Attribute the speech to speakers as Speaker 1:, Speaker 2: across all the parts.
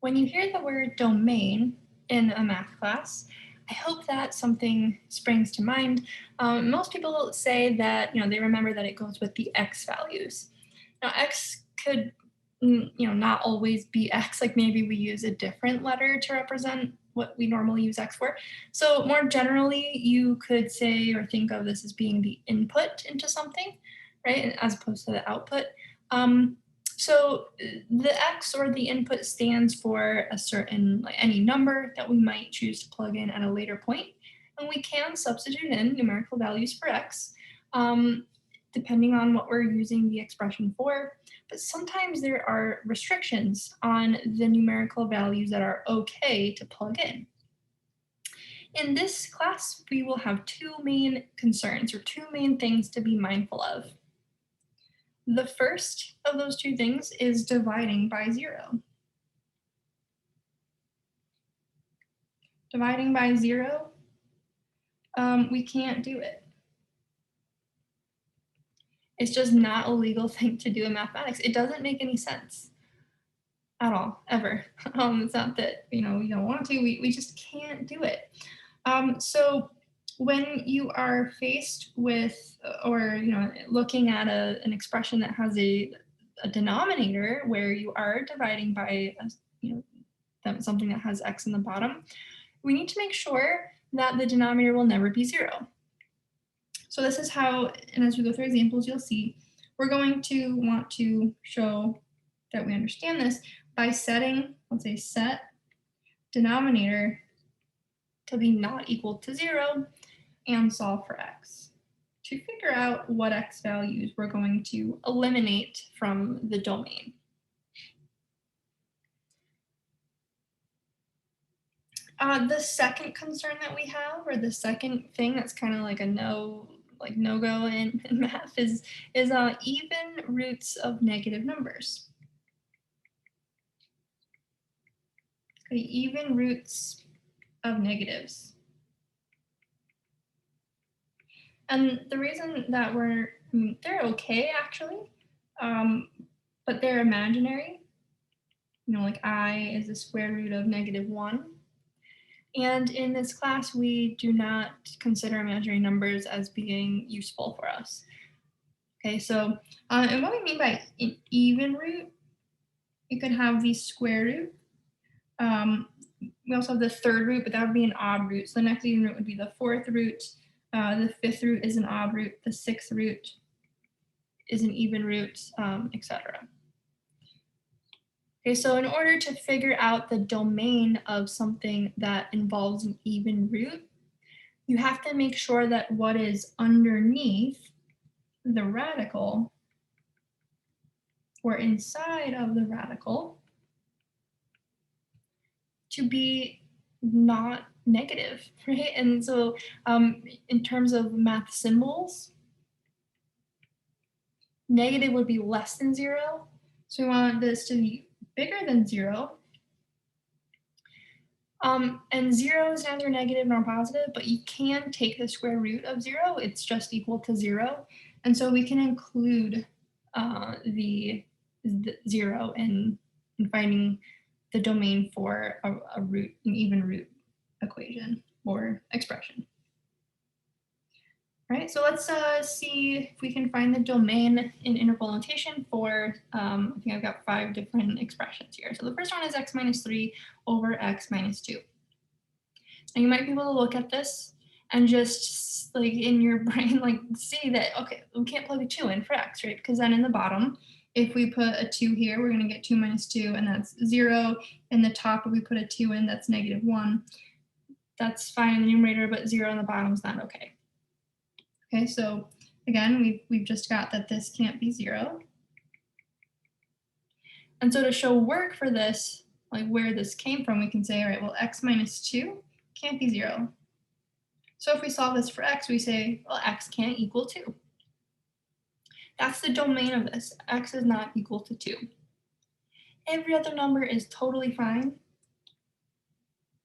Speaker 1: When you hear the word domain in a math class, I hope that something springs to mind. Most people say that they remember that it goes with the x values. Now, x could not always be x. Like maybe we use a different letter to represent what we normally use x for. So more generally, you could say or think of this as being the input into something, right, as opposed to the output. Um, so the X or the input stands for a certain, like any number that we might choose to plug in at a later point. And we can substitute in numerical values for X, um, depending on what we're using the expression for. But sometimes there are restrictions on the numerical values that are okay to plug in. In this class, we will have two main concerns or two main things to be mindful of. The first of those two things is dividing by 0. Dividing by 0, we can't do it. It's just not a legal thing to do in mathematics. It doesn't make any sense at all, ever. It's not that we don't want to, we just can't do it. So when you are faced with or looking at an expression that has a denominator where you are dividing by something that has x in the bottom, we need to make sure that the denominator will never be 0. So this is how, and as we go through examples, you'll see we're going to want to show that we understand this by setting, let's say, set denominator to be not equal to 0 and solve for x to figure out what x values we're going to eliminate from the domain. The second concern that we have, or the second thing that's kind of like a no-go in math is even roots of negative numbers. Okay, even roots of negatives. And the reason that they're okay actually, but they're imaginary. Like I is the square root of -1. And in this class, we do not consider imaginary numbers as being useful for us. Okay, so and what we mean by an even root, you could have the square root. We also have the third root, but that would be an odd root. So the next even root would be the fourth root. The fifth root is an odd root. The sixth root is an even root, etc. Okay, so in order to figure out the domain of something that involves an even root, you have to make sure that what is underneath the radical or inside of the radical to be not negative, right? And so in terms of math symbols, negative would be less than 0. So we want this to be bigger than 0. And 0 is neither negative nor positive, but you can take the square root of 0. It's just equal to 0. And so we can include the 0 in finding the domain for a root, an even root equation or expression. All right, so let's see if we can find the domain in interval notation for, I think I've got 5 different expressions here. So the first one is x minus 3 over x minus 2. And you might be able to look at this and just like in your brain, like see that, okay, we can't plug a 2 in for x, right? Because then in the bottom, if we put a 2 here, we're going to get 2 minus 2, and that's 0. In the top, if we put a 2 in, that's -1. That's fine in the numerator, but 0 in the bottom is not okay. Okay, so again, we've just got that this can't be 0. And so to show work for this, like where this came from, we can say, all right, well, x minus 2 can't be 0. So if we solve this for x, we say, well, x can't equal 2. That's the domain of this. X is not equal to 2. Every other number is totally fine.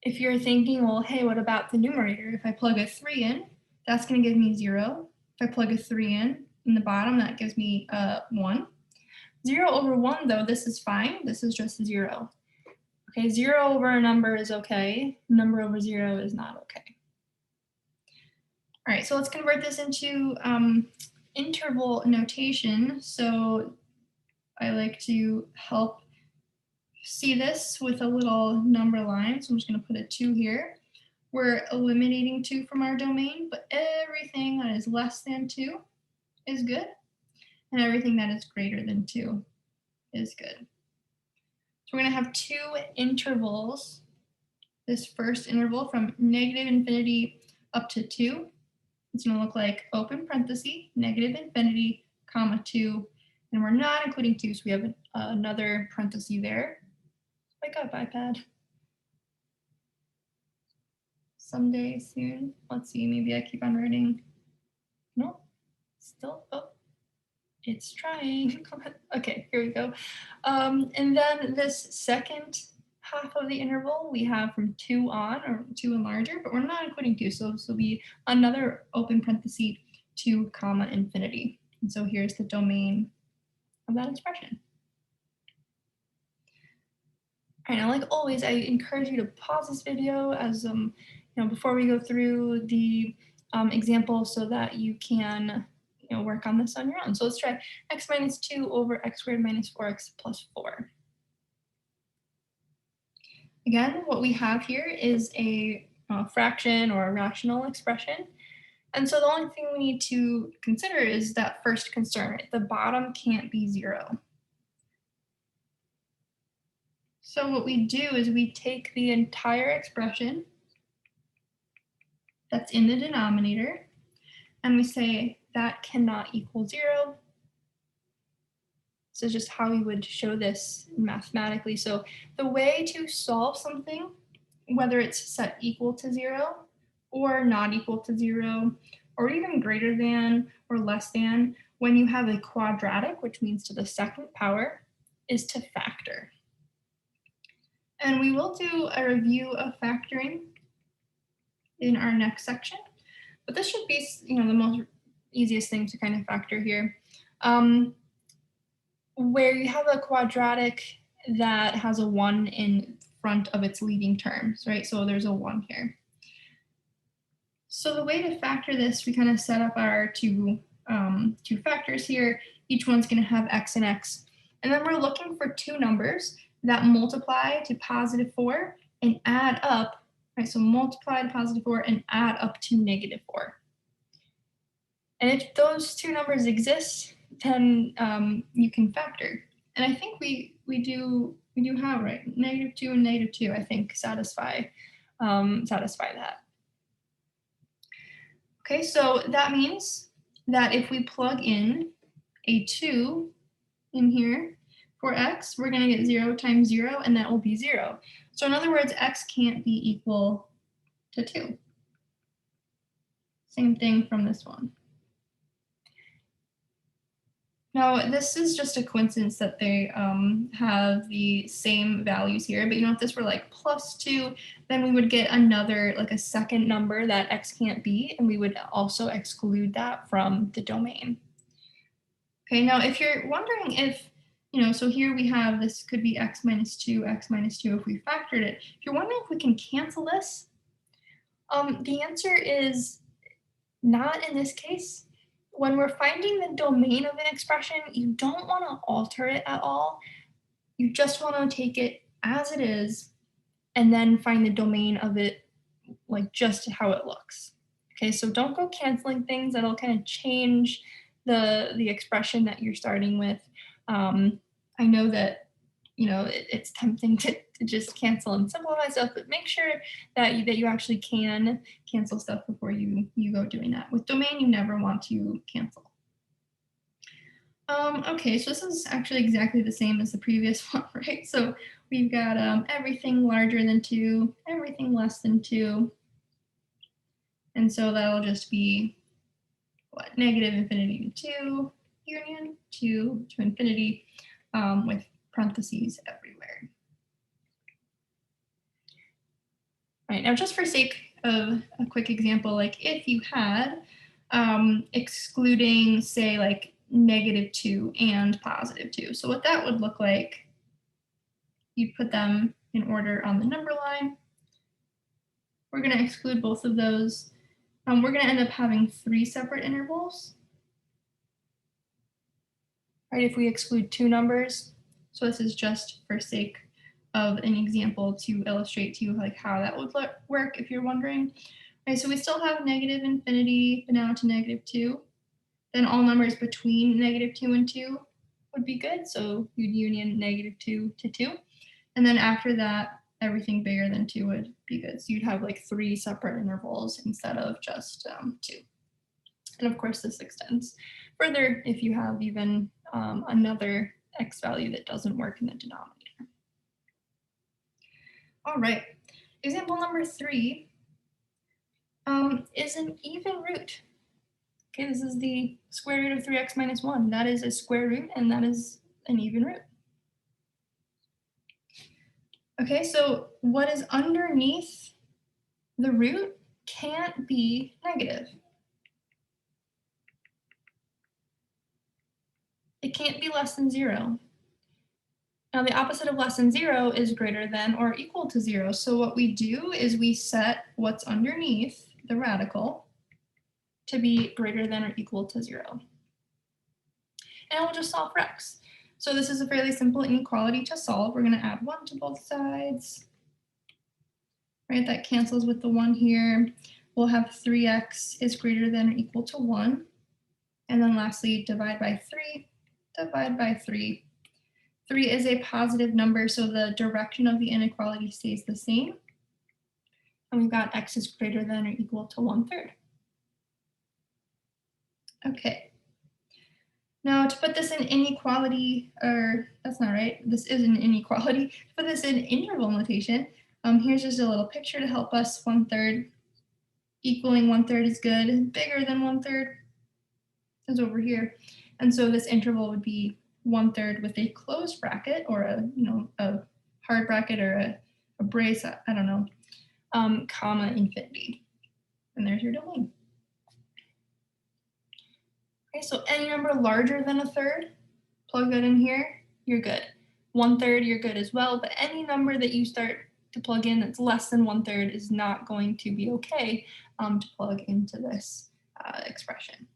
Speaker 1: If you're thinking, well, hey, what about the numerator? If I plug a 3 in, that's going to give me 0. If I plug a 3 in the bottom, that gives me 1. 0 over 1, though, this is fine. This is just 0. Okay, 0 over a number is okay. Number over 0 is not okay. All right, so let's convert this into interval notation. So I like to help see this with a little number line. So I'm just going to put a 2 here. We're eliminating 2 from our domain, but everything that is less than 2 is good, and everything that is greater than 2 is good. So we're going to have 2 intervals. This first interval from negative infinity up to 2. It's going to look like open parenthesis, negative infinity, comma 2, and we're not including 2, so we have another parenthesis there. Wake up, iPad. Someday soon. Let's see, maybe I keep on writing. No, still, oh, it's trying. Okay, here we go. And then this second half of the interval we have from 2 on, or 2 and larger, but we're not including 2, so this will be another open parenthesis 2 comma infinity. And so here's the domain of that expression. All right, now like always, I encourage you to pause this video as before we go through the example so that you can work on this on your own. So let's try x minus 2 over x squared minus 4x plus 4. Again, what we have here is a fraction or a rational expression. And so the only thing we need to consider is that first concern, right? The bottom can't be 0. So what we do is we take the entire expression that's in the denominator, and we say that cannot equal 0. This is just how we would show this mathematically. So the way to solve something, whether it's set equal to 0 or not equal to 0, or even greater than or less than, when you have a quadratic, which means to the second power, is to factor. And we will do a review of factoring in our next section, but this should be the most easiest thing to kind of factor here. Where you have a quadratic that has a 1 in front of its leading terms, right? So there's a 1 here. So the way to factor this, we kind of set up our two factors here. Each one's going to have x and x. And then we're looking for 2 numbers that multiply to positive 4 and add up, right? So multiply to positive 4 and add up to negative 4. And if those 2 numbers exist, then you can factor. And I think we do have, right, negative 2 and negative 2, I think, satisfy that. Okay, so that means that if we plug in a 2 in here for x, we're going to get 0 times 0, and that will be 0. So in other words, x can't be equal to 2. Same thing from this one. Now, this is just a coincidence that they have the same values here, but if this were like plus 2, then we would get another, like a second number that x can't be, and we would also exclude that from the domain. Okay, now if you're wondering if, so here we have, this could be x minus 2 if we factored it. If you're wondering if we can cancel this, the answer is not in this case. When we're finding the domain of an expression, you don't want to alter it at all. You just want to take it as it is and then find the domain of it, like just how it looks. Okay, so don't go canceling things. That'll kind of change the expression that you're starting with. I know that it's tempting to just cancel and simplify stuff, but make sure that you actually can cancel stuff before you go doing that. With domain, you never want to cancel. Okay, so this is actually exactly the same as the previous one, right? So we've got everything larger than 2, everything less than 2. And so that'll just be, what, negative infinity to 2, union 2 to infinity, with parentheses everywhere. All right, now just for sake of a quick example, like if you had excluding, say, like negative 2 and positive 2. So what that would look like, you'd put them in order on the number line. We're going to exclude both of those. We're going to end up having 3 separate intervals. Right, if we exclude 2 numbers. So this is just for sake of an example to illustrate to you like how that would work if you're wondering. Right, so we still have negative infinity, but now to -2. Then all numbers between -2 and 2 would be good. So you'd union -2 to 2. And then after that, everything bigger than 2 would be good. So you'd have like 3 separate intervals instead of just 2. And of course, this extends further if you have even another x value that doesn't work in the denominator. All right, example number 3 is an even root. Okay, this is the square root of 3x minus 1. That is a square root, and that is an even root. Okay, so what is underneath the root can't be negative. It can't be less than 0. Now, the opposite of less than 0 is greater than or equal to 0. So what we do is we set what's underneath the radical to be greater than or equal to 0. And we'll just solve for x. So this is a fairly simple inequality to solve. We're going to add 1 to both sides. Right, that cancels with the 1 here. We'll have 3x is greater than or equal to 1. And then lastly, divide by 3, divide by 3. 3 is a positive number, so the direction of the inequality stays the same. And we've got x is greater than or equal to 1/3. Okay. Now to put this in inequality, or that's not right, this is an inequality. To put this in interval notation, here's just a little picture to help us. 1/3 equaling 1/3 is good. Bigger than 1/3 is over here. And so this interval would be 1/3 with a closed bracket, or a hard bracket, or a brace, I don't know, comma infinity. And there's your domain. Okay, so any number larger than 1/3, plug that in here, you're good. 1/3, you're good as well, but any number that you start to plug in that's less than 1/3 is not going to be okay to plug into this expression.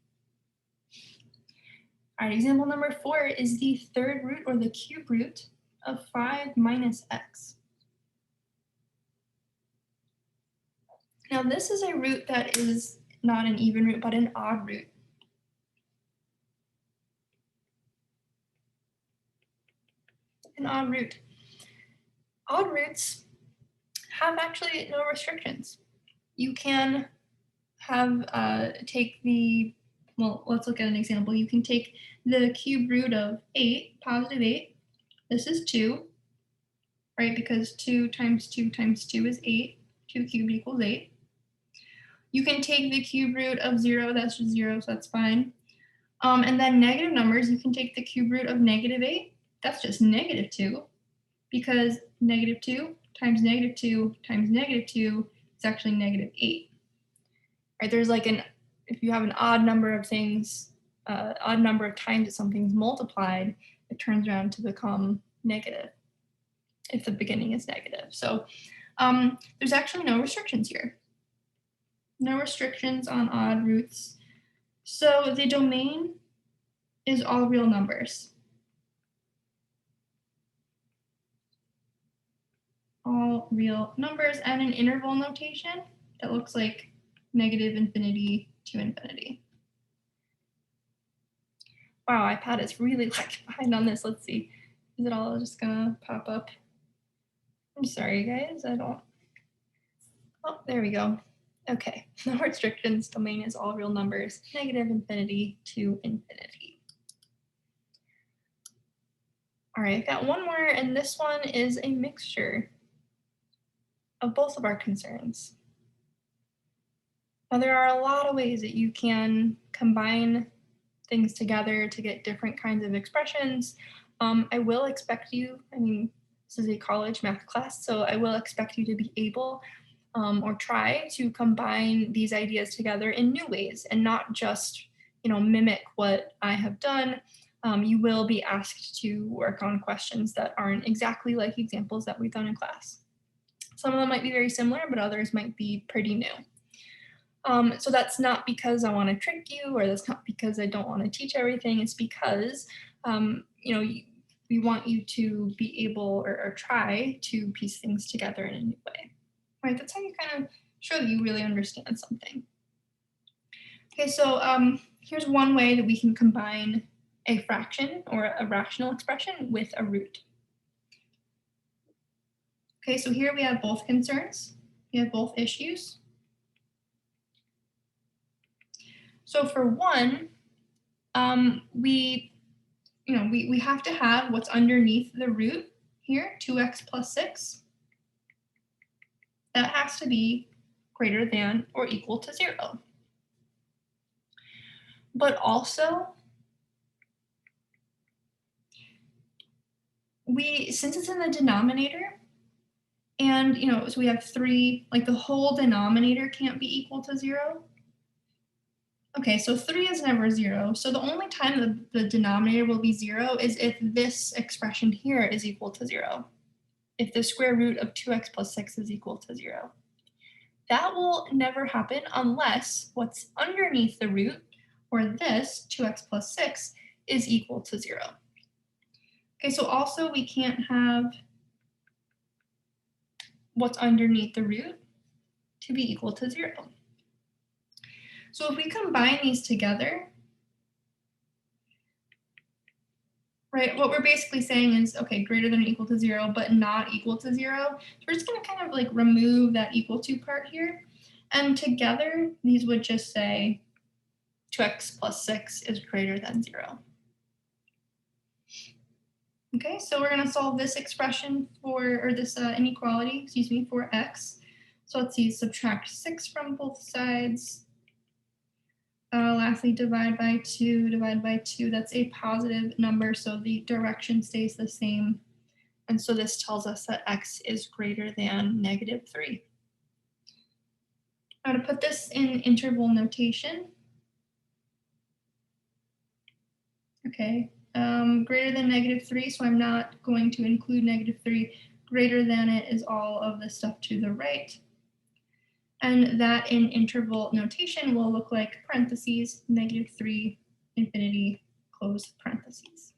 Speaker 1: All right, example number 4 is the third root, or the cube root, of 5 minus x. Now this is a root that is not an even root, but an odd root. An odd root. Odd roots have actually no restrictions. You can have take the, well, let's look at an example. You can take the cube root of 8, positive 8. This is 2, right? Because 2 times 2 times 2 is 8. 2 cubed equals 8. You can take the cube root of 0. That's just 0, so that's fine. And then negative numbers, you can take the cube root of -8. That's just -2, because -2 times -2 times -2 is actually -8. Right? There's like if you have an odd number of things, odd number of times that something's multiplied, it turns around to become negative if the beginning is negative. So there's actually no restrictions here. No restrictions on odd roots. So the domain is all real numbers. All real numbers, and an interval notation that looks like -infinity to infinity. Wow, iPad is really lagging behind on this. Let's see. Is it all just gonna pop up? I'm sorry, guys. I don't. Oh, there we go. Okay, no restrictions. Domain is all real numbers. -infinity to infinity. All right, I've got one more, and this one is a mixture of both of our concerns. Now, there are a lot of ways that you can combine things together to get different kinds of expressions. I will expect you, this is a college math class, so I will expect you to be able or try to combine these ideas together in new ways and not just, mimic what I have done. you will be asked to work on questions that aren't exactly like examples that we've done in class. Some of them might be very similar, but others might be pretty new. So that's not because I want to trick you, or that's not because I don't want to teach everything. It's because, we want you to be able or try to piece things together in a new way, right? That's how you kind of show that you really understand something. Okay, so here's one way that we can combine a fraction or a rational expression with a root. Okay, so here we have both concerns, we have both issues. So for one, we have to have what's underneath the root here, 2x plus 6. That has to be greater than or equal to 0. But also, since it's in the denominator, and so we have 3, like the whole denominator can't be equal to 0. Okay, so 3 is never 0. So the only time the denominator will be 0 is if this expression here is equal to 0. If the square root of 2x plus 6 is equal to 0. That will never happen unless what's underneath the root, or this 2x plus 6, is equal to 0. Okay, so also we can't have what's underneath the root to be equal to 0. So if we combine these together, right, what we're basically saying is, okay, greater than or equal to 0, but not equal to 0. So we're just going to kind of like remove that equal to part here. And together, these would just say 2x plus 6 is greater than 0. Okay, so we're going to solve this expression or this inequality, for x. So let's see, subtract 6 from both sides. Lastly, divide by 2, that's a positive number, so the direction stays the same. And so this tells us that x is greater than -3. Now to put this in interval notation, okay, greater than -3, so I'm not going to include -3. Greater than it is all of the stuff to the right. And that in interval notation will look like parentheses, -3, infinity, close parentheses.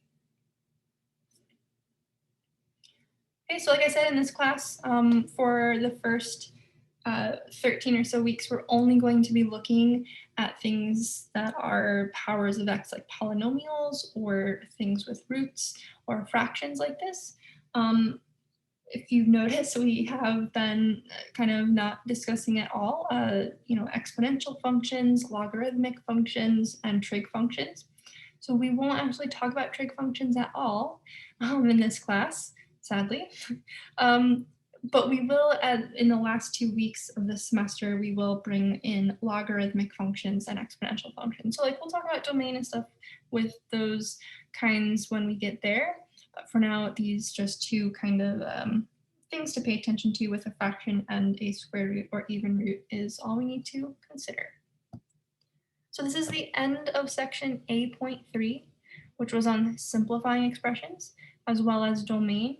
Speaker 1: Okay, so like I said in this class, for the first 13 or so weeks, we're only going to be looking at things that are powers of x, like polynomials or things with roots or fractions like this. If you've noticed, we have been kind of not discussing at all, exponential functions, logarithmic functions, and trig functions. So we won't actually talk about trig functions at all in this class, sadly. But we will, in the last 2 weeks of this semester, we will bring in logarithmic functions and exponential functions. So like we'll talk about domain and stuff with those kinds when we get there. But for now, these just 2 kind of things to pay attention to with a fraction and a square root or even root is all we need to consider. So this is the end of section A.3, which was on simplifying expressions, as well as domain.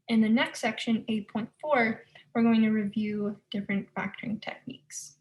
Speaker 1: In the next section, A.4, we're going to review different factoring techniques.